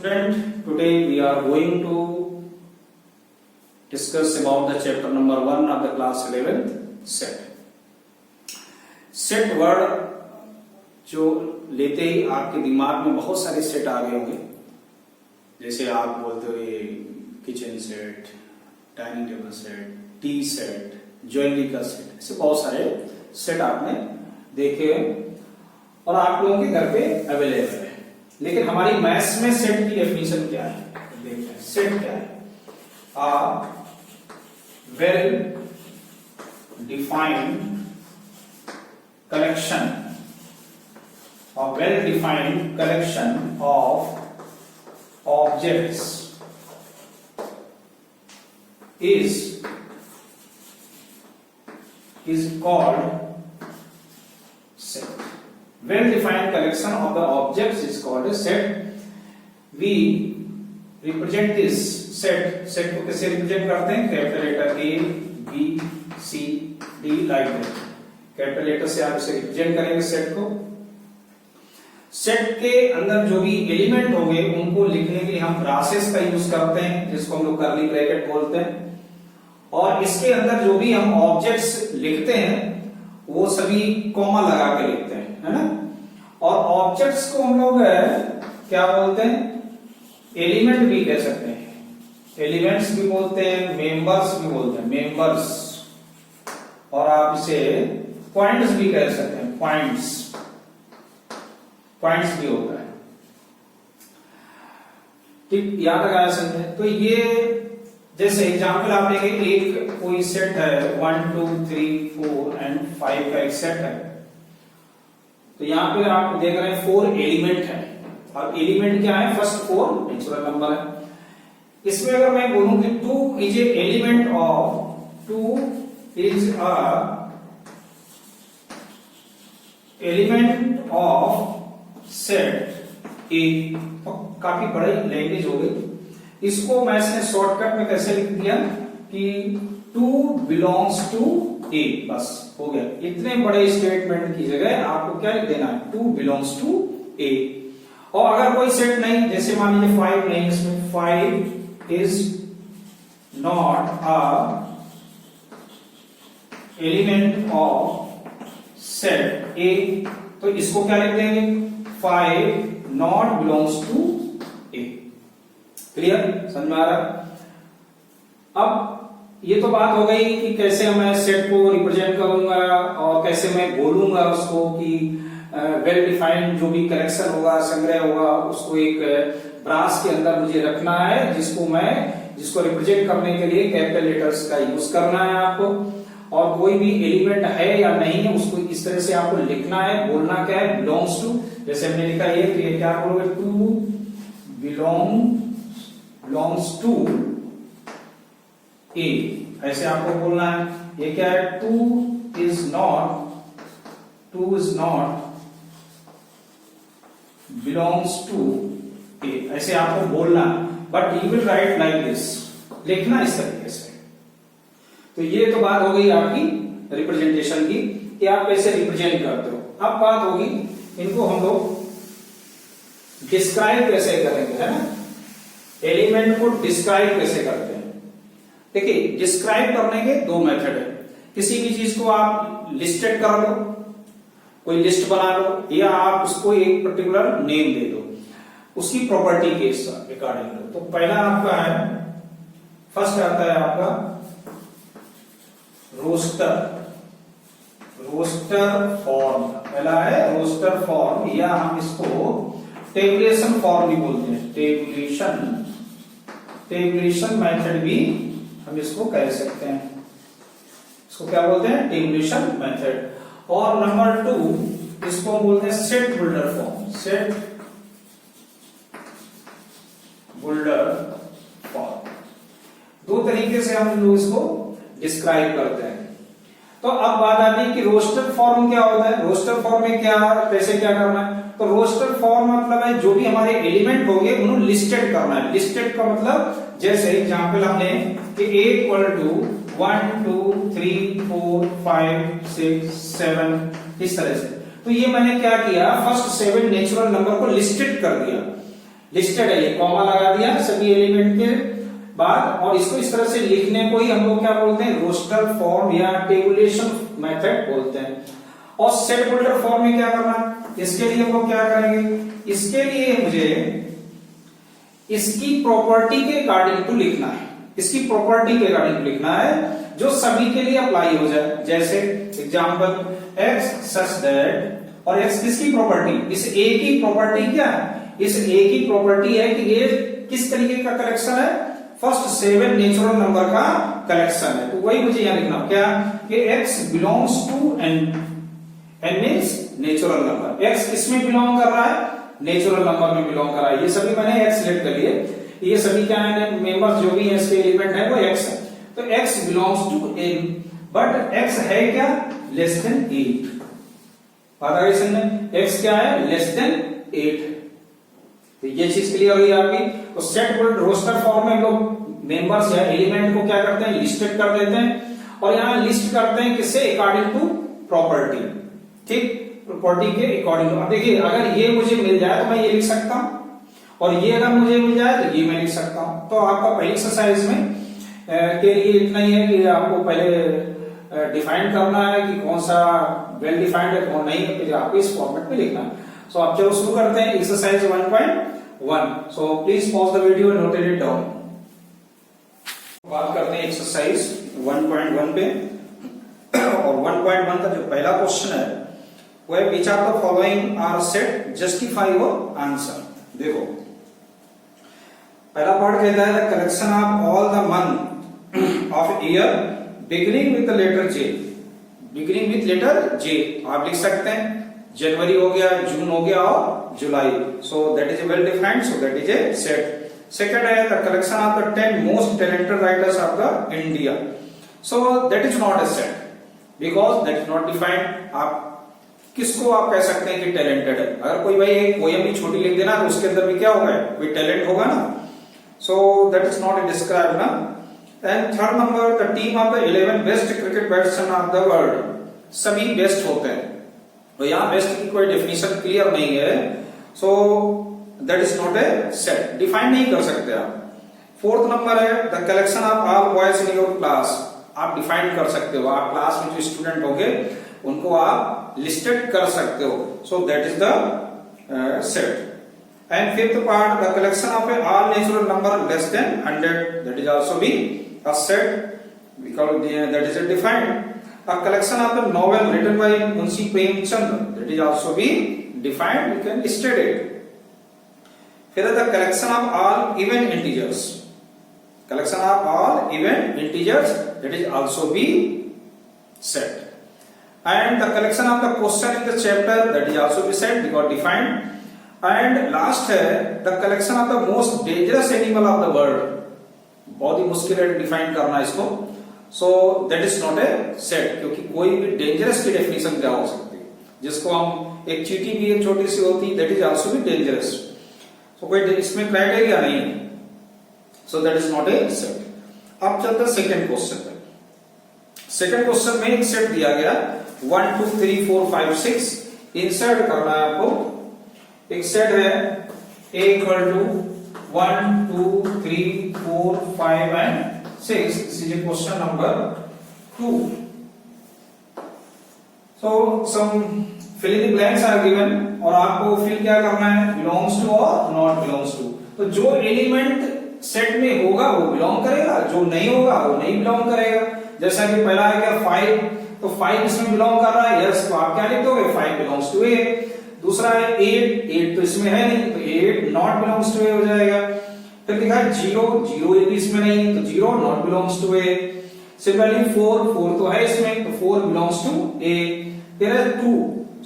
Student, today we are going to discuss about the chapter number 1 of the class 11th set. Set word जो लेते ही आपके दिमाग में बहुत सारे सेट आ गए होंगे, जैसे आप बोलते हो ये kitchen set, dining table set, T set, jewellery का सेट, ऐसे बहुत सारे सेट आपने देखे और आप लोगों के घर पे अवेलेबल है। लेकिन हमारी मैथ्स में सेट की डेफिनेशन क्या है देखते हैं। सेट क्या है? A well defined collection or well defined collection of objects is called set. Well defined collection of the objects is called a set. We represent this set को कैसे represent करते हैं? Capital letter A, B, C, D like that. Capital letter से आप इसे represent करेंगे set को। Set के अंदर जो भी एलिमेंट होंगे उनको लिखने के लिए हम ब्रासेस का यूज करते हैं, जिसको हम लोग कर्ली ब्रैकेट बोलते हैं। और इसके अंदर जो भी हम ऑब्जेक्ट्स लिखते हैं वो सभी कॉमा लगा के लिखते हैं, है ना। और ऑब्जेक्ट्स को हम लोग क्या बोलते हैं? एलिमेंट भी कह सकते हैं, एलिमेंट्स भी बोलते हैं, मेंबर्स भी बोलते हैं, मेंबर्स। और आप इसे पॉइंट्स भी कह सकते हैं, पॉइंट्स भी होता है। ठीक, याद लगाया समझे। तो ये जैसे एग्जांपल आप लेंगे, एक कोई सेट है 1 2 3 4 एंड 5 का एक सेट है। तो यहां पे आप देख रहे हैं 4 एलिमेंट है। और एलिमेंट क्या है? फर्स्ट 4 नेचुरल नंबर है। इसमें अगर मैं बोलूं कि 2 is a element of 2 is a element of set A. तो काफी बड़ी लैंग्वेज हो गई। इसको मैं इसने शॉर्टकट में कैसे लिख दिया कि 2 बिलोंग्स टू ए, बस हो गया। इतने बड़े स्टेटमेंट की जगह आपको क्या लिख देना है? 2 बिलोंग्स टू ए। और अगर कोई सेट नहीं, जैसे मान लीजिए 5 नहीं, इसमें 5 is not a element of set A, तो इसको क्या लिख देंगे? 5 not belongs to A. Clear? समझ में आ रहा? अब ये तो बात हो गई कि कैसे मैं सेट को रिप्रेजेंट करूंगा और कैसे मैं बोलूंगा उसको कि वेल डिफाइंड जो भी कलेक्शन होगा, संग्रह होगा, उसको एक ब्रास के अंदर मुझे रखना है, जिसको रिप्रेजेंट करने के लिए कैपिटल लेटर्स का यूज करना है आपको। और कोई भी एलिमेंट है या नहीं है उसको इस तरह से आपको लिखना है। बोलना क्या है? Belongs to. जैसे हमने लिखा ये, तो ये क्या बोलोगे? 2 बिलोंग्स टू ए, ऐसे आपको बोलना है। ये क्या है? 2 इज नॉट बिलोंग्स टू ए, ऐसे आपको बोलना। But you will write like this, लिखना इस तरीके से। तो ये तो बात हो गई आपकी रिप्रेजेंटेशन की कि आप कैसे रिप्रेजेंट करते हो। अब बात होगी इनको हम लोग डिस्क्राइब कैसे करेंगे, है ना। एलिमेंट को डिस्क्राइब कैसे करते हैं? देखिए, डिस्क्राइब करने के 2 मेथड है। किसी भी चीज को आप लिस्टेड कर लो, कोई लिस्ट बना लो, या आप उसको एक पर्टिकुलर नेम दे दो, उसकी प्रॉपर्टी के अकॉर्डिंग। तो पहला आपका है, फर्स्ट आता है आपका रोस्टर फॉर्म। पहला है रोस्टर फॉर्म, या हम इसको टेबुलेशन फॉर्म भी बोलते हैं। टेबुलेशन मेथड भी हम इसको कह सकते हैं। इसको क्या बोलते हैं? Tabulation method. और नंबर 2 इसको हम बोलते हैं set builder form. Set builder form. 2 तरीके से हम लोग इसको डिस्क्राइब करते हैं। तो अब बात आती है कि रोस्टर फॉर्म क्या होता है। रोस्टर फॉर्म में कैसे क्या करना है? तो रोस्टर फॉर्म मतलब है जो भी हमारे एलिमेंट होंगे उन्हें लिस्टेड करना है। लिस्टेड का मतलब, जैसे एग्जांपल हमने कि A इक्वल टू 1 2 3 4 5 6 7 इस तरह से। तो ये मैंने क्या किया? फर्स्ट 7 नेचुरल नंबर को लिस्टेड कर दिया। लिस्टेड है, ये कॉमा लगा दिया सभी एलिमेंट के बाद, और इसको इस तरह से लिखने को ही हम लोग क्या बोलते हैं, रोस्टर फॉर्म या टेबुलेशन मेथड बोलते हैं। और सेट होल्डर फॉर्म में क्या करना, इसके लिए हम लोग क्या करेंगे, इसके लिए मुझे इसकी प्रॉपर्टी के अकॉर्डिंग टू लिखना है, इसकी प्रॉपर्टी के अकॉर्डिंग लिखना है जो सभी के लिए अप्लाई हो जाए। जैसे एग्जांपल x सच दैट, और x किसकी प्रॉपर्टी, इस a की प्रॉपर्टी क्या है, इस a की प्रॉपर्टी है कि ये किस तरीके का कलेक्शन है, फर्स्ट 7 नेचुरल नंबर का कलेक्शन है। तो वही मुझे यहां लिखना क्या कि x belongs to n means natural number, x किसमें बिलोंग कर रहा है, नेचुरल नंबर में बिलोंग कर रहा है। ये सभी मैंने x सिलेक्ट कर लिए, ये सभी क्या है, मेंबर्स जो भी है इसके एलिमेंट है वो x है। तो x belongs to n, but x है क्या, लेस देन 8। बात आ गई समझ, x क्या है, लेस देन 8। तो ये चीज क्लियर हुई आपकी। तो सेट रोस्टर फॉर्म में लोग मेंबर्स या एलिमेंट को क्या करते हैं, लिस्टेड कर देते हैं, और यहां लिस्ट करते हैं किससे, अकॉर्डिंग टू प्रॉपर्टी, ठीक, प्रॉपर्टी के अकॉर्डिंग। अब देखिए अगर ये मुझे मिल जाए तो मैं ये लिख सकता हूं, और ये अगर मुझे मिल जाए तो ये मैं लिख सकता हूं। तो आपका पहली एक्सरसाइज में के लिए इतना ही है कि आपको पहले डिफाइन करना है कि कौन सा वेल डिफाइंड है कौन नहीं है, फिर आपको इस फॉर्मेट में लिखना है। सो आप चलो शुरू करते हैं exercise 1.1। So please pause the video and note it down. बात करते हैं एक्सरसाइज 1.1 पे, और 1.1 का जो पहला क्वेश्चन है वो है which are the following are set, justify your answer. देखो पहला पार्ट कहता है the collection of all the month of year beginning with the letter J, beginning with letter J आप लिख सकते हैं, जनवरी हो गया, जून हो गया और जुलाई। So that is well defined, so that is a set. Second है the collection of the 10 most talented writers of the India. So that is not a set because that is not defined. आप किसको आप कह सकते हैं कि talented है, अगर कोई भाई एक पोएम भी छोटी लिख देना तो उसके अंदर भी क्या होगा, कोई टैलेंट होगा ना। So that is not describe ना। And third number the team of the 11 best cricket batsman of the world, सभी बेस्ट होते हैं, तो यहाँ बेस्ट की कोई डेफिनेशन क्लियर नहीं है, सो that is not a set, define नहीं कर सकते आप। फोर्थ नंबर है the collection of all boys in your class, आप डिफाइन कर सकते हो, आप क्लास में जो स्टूडेंट होंगे उनको आप लिस्टेड कर सकते हो, सो that is the set. And fifth part the collection of all natural number less than 100, that is also be a set because that is defined. A collection of the novel written by Munshi Premchand, that is also be defined, we can list it. Here the collection of all even integers, collection of all even integers, that is also be set. And the collection of the question in the chapter, that is also be set because defined. And last है the collection of the most dangerous animal of the world, बहुत ही मुश्किल है define करना इसको, सो that is not a set, क्योंकि कोई भी dangerous की डेफिनेशन क्या हो सकती है, जिसको हम एक चींटी भी एक छोटी सी होती है, दैट इज आल्सो भी डेंजरस, सो कोई इसमें क्राइटेरिया नहीं है, सो that is not a set. अब चलते हैं सेकंड क्वेश्चन पे। सेकंड क्वेश्चन में एक सेट दिया गया 1 2 3 4 5 6, इंसर्ट करना है आपको। एक सेट है A equal to 1 2 3 4 5 and 6. This is a question number 2. So some fill in the blanks are given और आपको fill क्या करना है, belongs to और not belongs to। तो जो एलिमेंट सेट में होगा वो बिलोंग करेगा, जो नहीं होगा वो नहीं बिलोंग करेगा। जैसा कि पहला है क्या 5, तो 5 इसमें बिलोंग कर रहा है, यस, तो आप क्या लिख दोगे, 5 बिलोंग्स टू ए। दूसरा है 8 तो इसमें है नहीं, तो 8 नॉट बिलोंग्स टू ए हो जाएगा। फिर लिखा है 0 ये भी इसमें नहीं, तो 0 not belongs to A. Similarly 4 तो है इसमें, तो 4 बिलोंग्स टू ए। फिर है 2,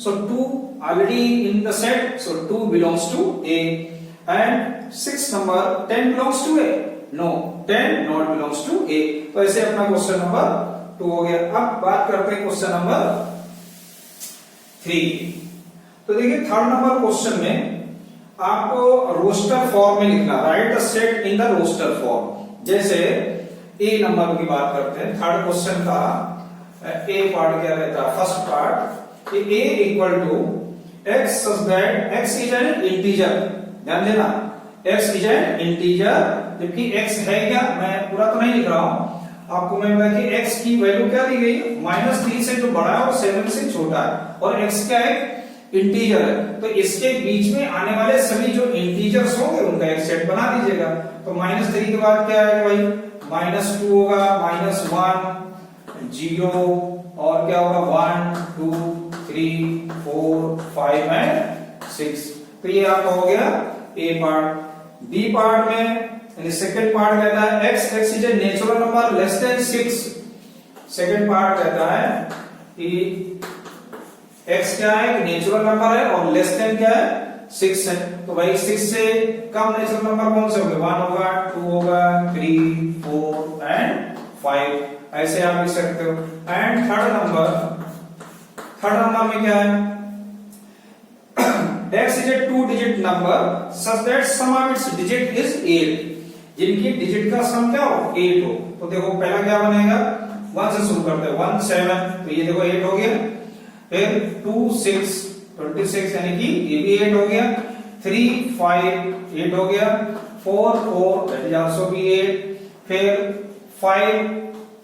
so 2 already in the set, so 2 belongs to A. And 6 number 10 belongs to A, no 10 not belongs to A. तो ऐसे अपना क्वेश्चन नंबर 2 हो गया। अब बात करते हैं क्वेश्चन नंबर 3। तो देखिए थर्ड नंबर क्वेश्चन में आपको रोस्टर फॉर्म में लिखना, write the set in the roster form. जैसे ए नंबर की बात करते हैं, थर्ड क्वेश्चन का ए पार्ट क्या रहता है, first part A equal to x such that x is an integer. ध्यान देना, x इज एन इंटीजर, जबकि x है क्या, मैं पूरा तो नहीं लिख रहा हूं, आपको मैं बता कि x की वैल्यू क्या दी गई, -3 से जो बड़ा है और 7 से छोटा है, और x क्या है, इंटीजर है, तो इसके बीच में आने वाले सभी जो इंटीजर्स होंगे उनका एक सेट बना दीजिएगा। तो -3 के बाद क्या आएगा भाई, -2 होगा, -1 0 और क्या होगा 1 2 3 4 5 एंड 6। तो ये आपका हो गया ए पार्ट। बी पार्ट में यानी सेकंड पार्ट कहता है x is a natural number less than 6। Second part कहता है कि x क्या है, एक नेचुरल नंबर है और लेस देन क्या है 6 है, तो भाई 6 से कम नेचुरल नंबर कौन से होंगे, 1 होगा 2 होगा 3 4 एंड 5, ऐसे आप लिख सकते हो। एंड थर्ड नंबर में क्या है, x is a 2-digit number such that sum of its digit is 8, जिनकी डिजिट का सम क्या हो 8 हो। तो देखो पहला क्या बनेगा, 1 से शुरू करते हैं, 1 7, तो ये देखो 8 हो गया, फिर 2 6 26 यानी कि ये भी 8 हो गया, 3 5 8 हो गया, 4 4 that is also be 8, फिर 5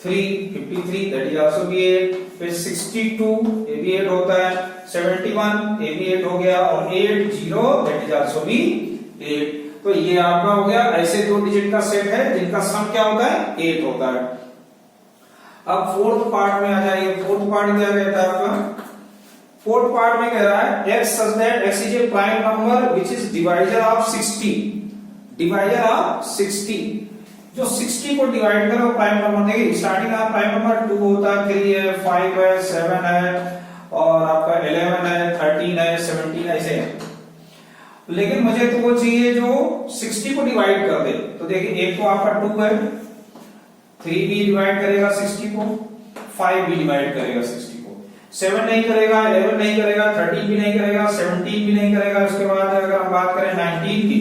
3 53 that is also be 8, फिर 62 ये भी 8 होता है, 71 ये भी 8 हो गया, और 80 that is also be 8। तो ये आपका हो गया ऐसे दो डिजिट का सेट है जिनका सम क्या होता है 8 होता है। अब फोर्थ पार्ट में आ जाइए, फोर्थ पार्ट क्या कहता है आपका, फोर्थ पार्ट में कह रहा है x such that x is a prime number which is divisor of 60, divisor of 60, जो 60 को डिवाइड करो प्राइम नंबर, देखिए स्टार्टिंग में प्राइम नंबर 2 होता है, 3 है 5 है 7 है और आपका 11 है 13 है 17 ऐसे है, लेकिन मुझे तो वो चाहिए जो 60 को डिवाइड कर दे। तो देखिए एक तो आपका 2 है, 3 भी डिवाइड करेगा 60 को, 5 भी डिवाइड करेगा 60 को, 7 नहीं करेगा, 11 नहीं करेगा, 13 भी नहीं करेगा, 17 भी नहीं करेगा। उसके बाद अगर हम बात करें 19 की,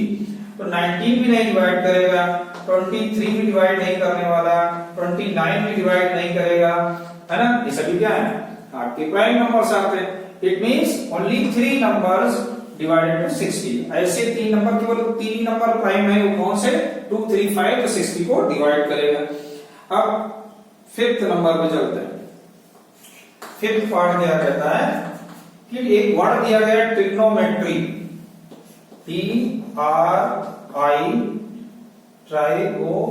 तो 19 भी नहीं डिवाइड करेगा, 23 भी डिवाइड नहीं करने वाला, 29 भी डिवाइड नहीं करेगा, है ना। ये सभी क्या है आपके प्राइम नंबर्स आते हैं। It means only 3 numbers divided to 60, ऐसे 3 नंबर, केवल 3 नंबर प्राइम है, वो कौन से 2 3 5, तो 60 को डिवाइड करेगा। अब फिफ्थ नंबर पे चलते हैं। फिफ्थ पार्ट क्या कहता है कि एक वर्ड दिया गया trigonometry, TRI trigonometry,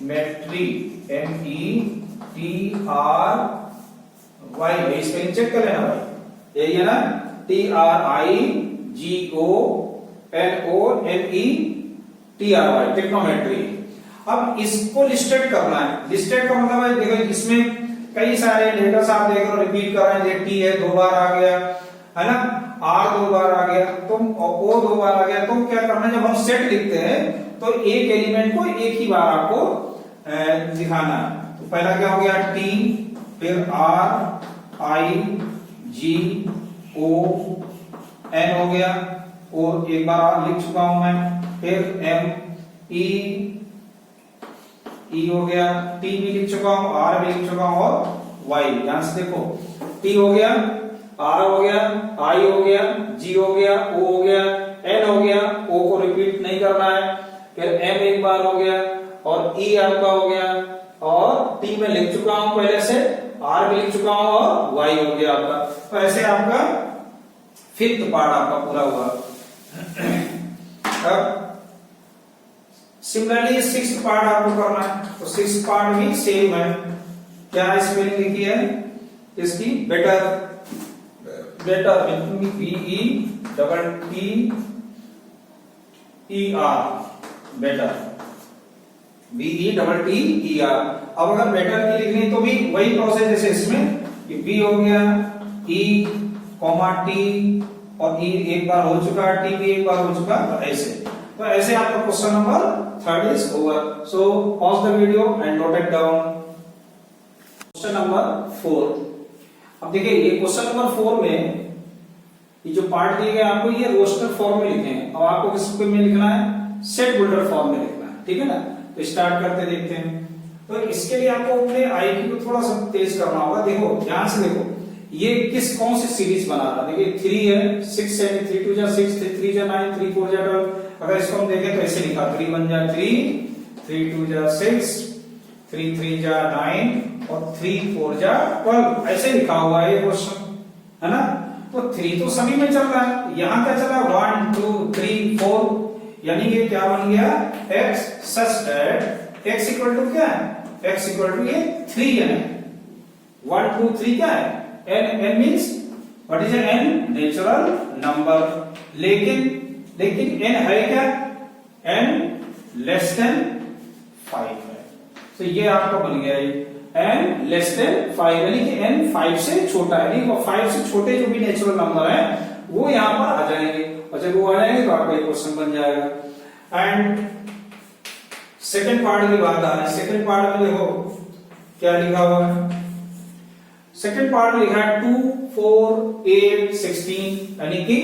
METRY, spelling check कर लेना भाई, यही है ना, TRIGONOMETRY, ट्रिग्नोमेट्री। अब इसको लिस्टेड करना है। लिस्टेड का मतलब है, देखो इसमें कई सारे लेटर्स आप देख रहे हो रिपीट कर रहे हैं, T है 2 बार आ गया, है ना, R 2 बार आ गया, तो O 2 बार आ गया। तो क्या करना है, जब हम सेट लिखते हैं तो एक एलिमेंट को एक ही बार आपको दिखाना है। तो पहला क्या हो गया T, फिर R I G O N हो गया, और एक बार और लिख चुका हूं मैं, फिर M E हो गया, T भी लिख चुका हूं, R भी लिख चुका हूं, और Y। ध्यान से देखो, T हो गया, R हो गया, I हो गया, G हो गया, O हो गया, N हो गया, O को रिपीट नहीं करना है, फिर M एक बार हो गया, और E आपका हो गया, और T में लिख चुका हूं पहले से, R भी लिख चुका हूं, और Y हो गया आपका। तो ऐसे आपका फिफ्थ पार्ट आपका पूरा हुआ। अब सिमिलरली सिक्स्थ पार्ट आपको करना है, तो सिक्स्थ पार्ट भी सेम है। क्या स्पेलिंग लिखी है इसकी, better, better BETTER, better, BETTER। अब अगर बेटर की लिखनी तो भी वही प्रोसेस जैसे इसमें, B हो गया, E, T, और E एक बार हो चुका, T भी एक बार हो चुका, तो ऐसे। तो ऐसे आपका question number 3 is over. So pause the video and note it down. Question number 4। अब देखिए ये क्वेश्चन नंबर 4 में ये जो पार्ट दिए गए आपको, ये रोस्टर फॉर्म में लिखे हैं, और आपको किस में लिखना है, सेट बिल्डर फॉर्म में लिखना है, ठीक है ना। तो स्टार्ट करते देखते हैं। तो इसके लिए आपको अपने IQ को थोड़ा सा तेज करना होगा। देखो ध्यान से देखो, ये किस कौन सी सीरीज बना रहा है? देखिए 3 है, 6 है, 3 2 जा 6, 3 जा 9, 3 4 जा 12। अगर इसको हम देखें तो ऐसे लिखा 3 1 जा 3, 3 2 जा 6, 3 3 जा 9 और 3 4 जा 12, ऐसे लिखा हुआ है ये क्वेश्चन, है ना। तो 3 तो सभी में चल रहा है, यहाँ क्या चला 1 2 3 4, यानी ये क्या बन गया x such that x equal to क्या है, x इक्वल टू ये 3 है, 1 2 3 क्या है n means what is n natural number. लेकिन n है क्या, n लेस देन 5 है। तो ये आपका बन गया n लेस देन 5, यानी कि n 5 से छोटा है, नहीं 5 से छोटे जो भी नेचुरल नंबर है वो यहां पर आ जाएंगे, और जब वो आ जाएंगे तो आपका एक क्वेश्चन बन जाएगा। एंड सेकंड पार्ट की बात आ रही है, सेकंड पार्ट में देखो क्या लिखा हुआ है। सेकंड पार्ट में लिखा है 2 4 8 16, यानी कि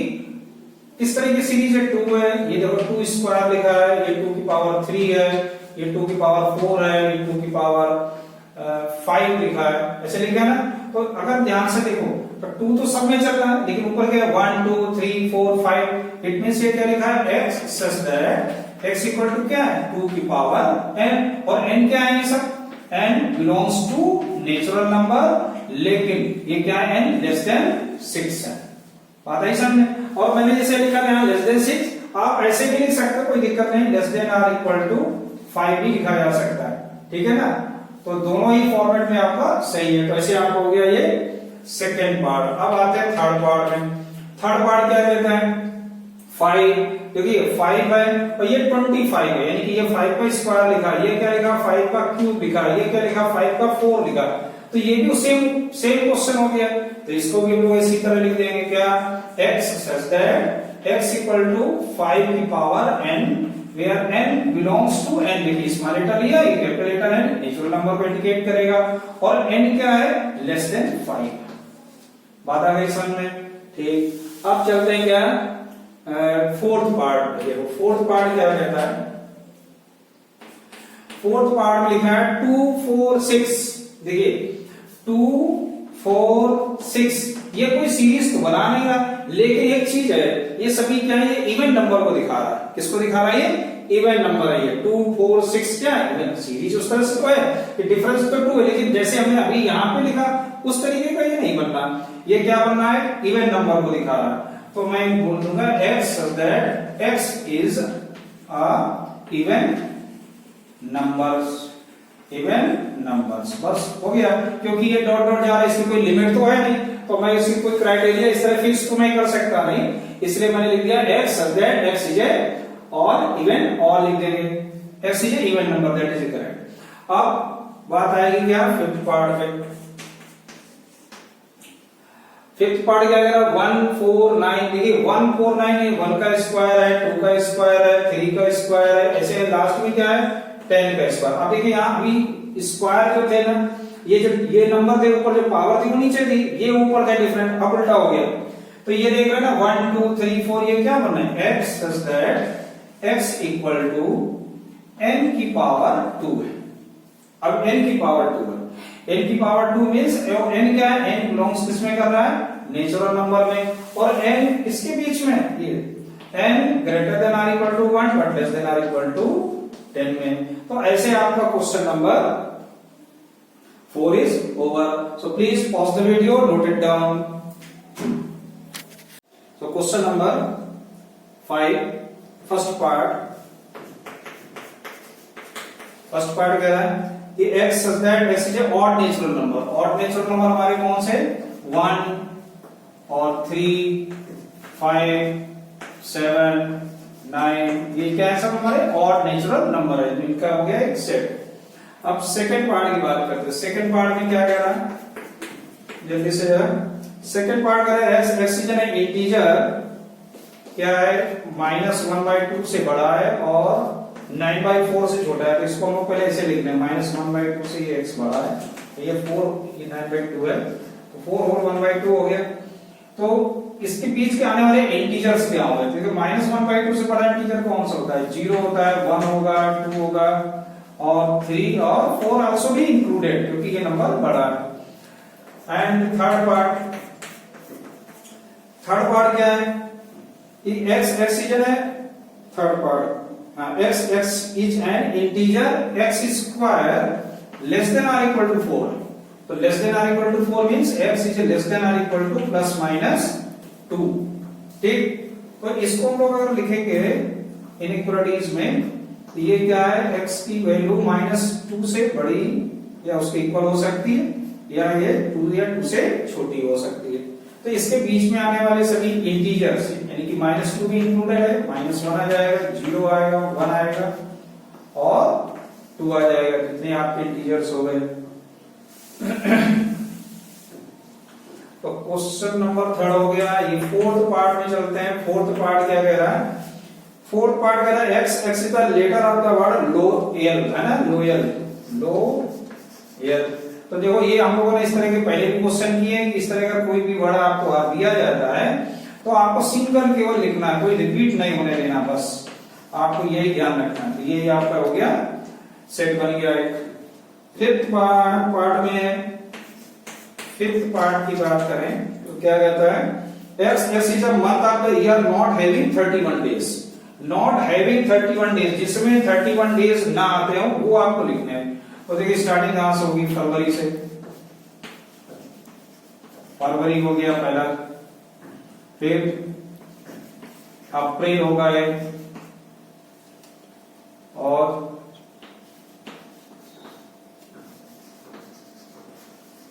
किस तरह की सीरीज है, 2 है, ये देखो 2 स्क्वायर लिखा है, ये 2 की पावर 3 है, ये 2 की पावर 4 है, ये 2 की पावर 5 लिखा है, ऐसे लिखा है ना। तो अगर ध्यान से देखो तो 2 तो सब में चल रहा है, लेकिन ऊपर क्या है 1 2 3 4 5, इट मींस ये क्या लिखा है x such that x equal to क्या है 2 की पावर n, और n क्या है ये सब, n belongs to natural number, लेकिन ये क्या है n लेस देन 6 है, बात है समझ में। और मैंने जैसे लिखा है लेस देन 6, आप ऐसे भी लिख सकते हो, कोई दिक्कत नहीं, less than or equal to 5 भी लिखा जा सकता है, ठीक है ना। तो दोनों ही फॉर्मेट में आपका सही है। तो ऐसे आपका हो गया ये सेकेंड पार्ट। अब आते हैं थर्ड पार्ट में। थर्ड पार्ट क्या देता है 5, क्योंकि 5 है और ये 25 है, यानी कि ये 5 का स्क्वायर लिखा, ये क्या लिखा 5 का क्यूब लिखा, ये क्या लिखा 5 का 4 लिखा, तो ये भी सेम क्वेश्चन हो गया। तो इसको भी हम लोग इसी तरह लिख देंगे क्या, x such that x equal to 5 की power n, where n belongs to n, देखिए स्मॉल लेटर लिया, ये capital letter n natural number को इंडिकेट करेगा, और n क्या है लेस देन 5। बात आ गई समझ में, ठीक। अब चलते हैं क्या फोर्थ पार्ट। देखो फोर्थ पार्ट क्या कहता है, फोर्थ पार्ट में लिखा है 2 4 6, देखिए 2 4 6, ये कोई सीरीज तो बना नहीं रहा, लेकिन एक चीज है ये सभी क्या है, ये इवन नंबर को दिखा रहा है। किसको दिखा रहा है, ये इवन नंबर है, ये 2 4 6 क्या है सीरीज उस तरह से तो है कि डिफरेंस तो 2 है, लेकिन जैसे हमने अभी यहां पे लिखा उस तरीके का ये नहीं बनना, ये क्या बनना है इवन नंबर को दिखा रहा है। तो मैं बोल दूंगा x so that x is a even numbers, even numbers, बस हो गया। क्योंकि ये डॉट डॉट जा रहा है, इसकी कोई लिमिट तो है नहीं, तो मैं इसकी कोई क्राइटेरिया इस तरह फिक्स तो नहीं कर सकता, नहीं, इसलिए मैंने लिख दिया x such that x is a और इवन और लिख देंगे x is a even number, that is correct. अब बात आएगी क्या फिफ्थ पार्ट पे। फिफ्थ पार्ट क्या करेगा 1 4 9, देखिए 1 4 9 है, 1 का स्क्वायर है, 2 का स्क्वायर है, 3 का स्क्वायर है, ऐसे लास्ट में क्या है 10 का स्क्वायर। अब देखिए यहाँ भी स्क्वायर जो थे ना, ये जो ये नंबर थे ऊपर जो पावर थी वो नीचे थी, ये ऊपर था डिफरेंट, अब उल्टा हो गया। तो ये देख रहे हैं ना 1 2 3 4, ये क्या बनना है x such that x equal to n की पावर 2 है। अब n की पावर 2 है, n की पावर 2 मींस n क्या है, n बिलोंग्स किसमें कर रहा है नेचुरल नंबर में, और n इसके बीच में ये n greater than or equal to 1 but less than or equal to 10 में। तो ऐसे आपका question number 4 is over. So please pause the video, note it down. So question number 5, first part कह रहा है कि x such that x is a odd natural number। odd natural number हमारे कौन से 1 और 3 5 7 9, ये क्या है सब हमारे odd natural number है, इनका हो गया एक सेट। अब सेकंड पार्ट की बात करते हैं। सेकंड पार्ट में क्या कह रहा है जल्दी से, सेकंड पार्ट कह रहा है x is an इंटीजर क्या है -1/2 से बड़ा है और 9/4 से छोटा है। तो इसको हम लोग पहले ऐसे लिख दें -1/2 से ये x बड़ा है, तो ये 4 ये 9/2 है, तो 4 और 1/2 हो गया। तो इसके बीच के आने वाले इंटीजर्स क्या होंगे, क्योंकि -1/2 से बड़ा इंटीजर कौन सा होता है, 0 होता है, 1 होगा, 2 होगा और 3 और 4 आल्सो भी इंक्लूडेड, क्योंकि ये नंबर बड़ा है। And third part third part क्या है? एक्स इज है third part, x is an integer x square less than or equal to 4। तो less than or equal to 4 means x is less than or equal to plus minus 2। ठीक, तो इसको हम लोग अगर लिखेंगे इनइक्वालिटीज में, तो ये क्या है? x की वैल्यू -2 से बड़ी या उसके इक्वल हो सकती है, या ये 2 या 2 से छोटी हो सकती है। तो इसके बीच में आने वाले सभी इंटीजर्स यानी कि -2 भी इंक्लूडेड है, -1 आ जाएगा, 0 आएगा, 1 आएगा और 2 आ जाएगा। कितने आपके इंटीजर्स हो गए? तो क्वेश्चन नंबर 3 हो गया। ये फोर्थ पार्ट में चलते हैं। फोर्थ पार्ट क्या कह रहा है? फोर्थ पार्ट कह रहा है x is the letter of the word loyal, है ना, लोयल, लोयल। तो देखो ये हम लोगों ने इस तरह के पहले भी क्वेश्चन किए हैं कि इस तरह का कोई भी वर्ड आपको दिया जाता है तो आपको सिंगल केवल लिखना है, कोई रिपीट नहीं होने देना, बस आपको यही ध्यान रखना है। तो ये आपका हो गया सेट बन गया एक। फिफ्थ पार्ट की बात करें तो क्या कहता है? X is a month of the year not having 31 days, not having 31 days, जिसमें 31 डेज ना आते हो वो आपको लिखने हैं। तो देखिए स्टार्टिंग कहां से होगी? फरवरी से। फरवरी हो गया पहला, फिर अप्रैल होगा ये, और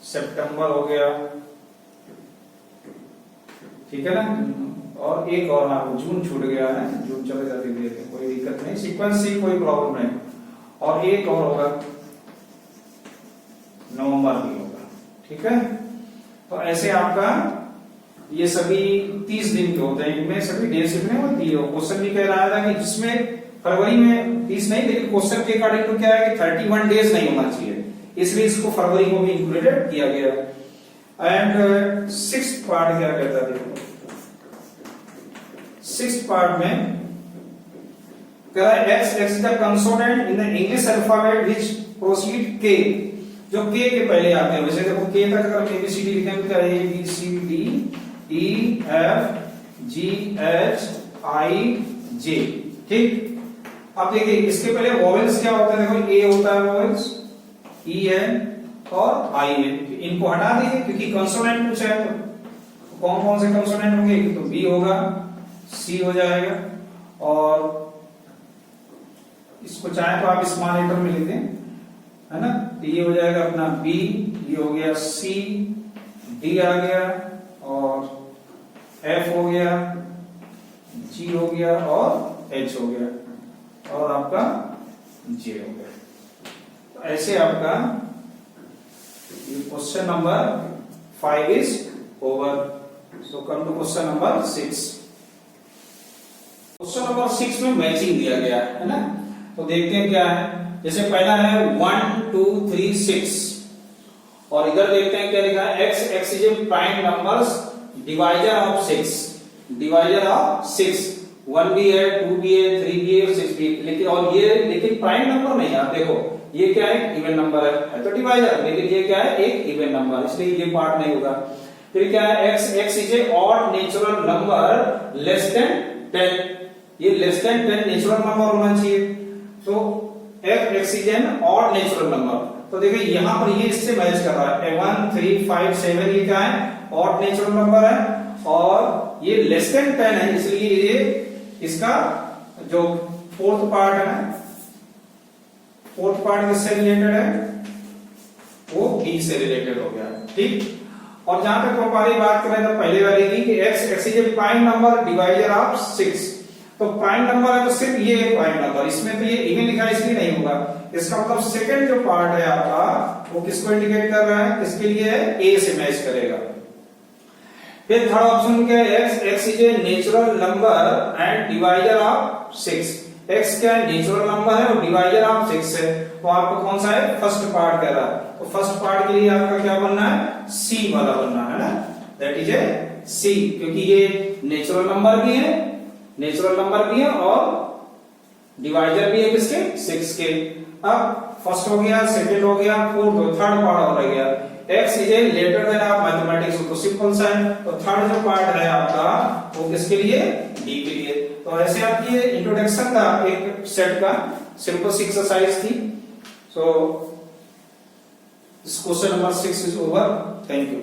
सितंबर हो गया, ठीक है ना, और एक और ना जून छूट गया है, जून चले जाती है, कोई दिक्कत नहीं, सीक्वेंस से कोई प्रॉब्लम नहीं। और एक और होगा नवंबर भी होगा, ठीक है। तो ऐसे आपका ये सभी 30 दिन के होते हैं, इनमें सभी डेज कितने होती है? क्वेश्चन भी कह रहा था कि जिसमें फरवरी में 30 नहीं, लेकिन क्वेश्चन के अकॉर्डिंग तो क्या है कि 31 डेज नहीं होना चाहिए, इसलिए इसको फरवरी को भी इंक्लूडेड किया गया। एंड सिक्स्थ पार्ट क्या कहता है? देखो सिक्स्थ पार्ट में कह रहा है x is the consonant in the English alphabet which proceed के, जो के पहले आते हैं। वैसे देखो के तक अगर एबीसीडी लिखेंगे तो A B C D E F G H I J, ठीक। अब देखिए इसके पहले वोवेल्स क्या होता है? देखो ए होता है वोवेल्स, ई है और आई है, इनको हटा दीजिए क्योंकि कंसोनेंट पूछा है। तो कौन कौन से कंसोनेंट होंगे? तो बी होगा, सी हो जाएगा, और इसको चाहे तो आप स्मॉल लेटर में लिख दें, है ना। तो ये हो जाएगा अपना बी, ये हो गया सी, डी आ गया, और एफ हो गया, जी हो गया, और एच हो गया, और आपका जे हो गया। तो ऐसे आपका question number 5 is over. So come to question number 6। Question number 6 में मैचिंग दिया गया है ना। तो देखते हैं क्या है। जैसे पहला है 1 2 3 6, और इधर देखते हैं क्या लिखा है? x is A prime numbers divisor of 6, divisor of 6, 1 भी है, 2 भी है, 3 भी है और 6 भी है। लेकिन और ये लेकिन प्राइम नंबर नहीं है। आप देखो ये क्या है? इवन नंबर है तो डिवाइजर, लेकिन ये क्या है? एक इवन नंबर, इसलिए ये पार्ट नहीं होगा। फिर क्या है? x is A odd natural number less than 10, ये लेस देन 10 नेचुरल नंबर होना चाहिए। तो x is N odd natural number. तो देखिए यहां पर ये इससे मैच कर रहा है। 1 3 5 7 ये क्या है? ऑड नेचुरल नंबर है, और ये लेस देन 10 है, इसलिए ये इसका जो फोर्थ पार्ट है ना, फोर्थ पार्ट किससे रिलेटेड है? वो बी से रिलेटेड हो गया, ठीक। और जहां तक हमारी बात करें तो पहले वाली की कि x is A prime number divisor of 6, तो प्राइम नंबर है तो सिर्फ ये प्राइम नंबर, इसमें तो ये इवन लिखा है इसलिए नहीं होगा। इसका मतलब सेकंड जो पार्ट है आपका वो किसको इंडिकेट कर रहा है? किसके लिए है? ए से मैच करेगा। फिर थर्ड ऑप्शन क्या है? x is a natural number and divisor of 6, x क्या है? नेचुरल नंबर है और डिवाइजर ऑफ 6 है। तो आपको कौन सा है? फर्स्ट पार्ट कह रहा है। तो फर्स्ट पार्ट के लिए आपका क्या बनना है? सी वाला बनना है ना, दैट इज ए सी, क्योंकि ये नेचुरल नंबर भी है, नेचुरल नंबर भी है और डिवाइजर भी है किसके? 6 के। अब फर्स्ट हो गया, सेकंड हो गया, फोर्थ, थर्ड पार्ट और रह गया। x is a letter then आप मैथमेटिक्स, तो सिंपल सा है। तो थर्ड जो पार्ट है आपका वो किसके लिए, डी के लिए। तो ऐसे आपकी ये इंट्रोडक्शन का एक सेट का सिंपल सी एक्सरसाइज थी। सो question number 6 is over. Thank you.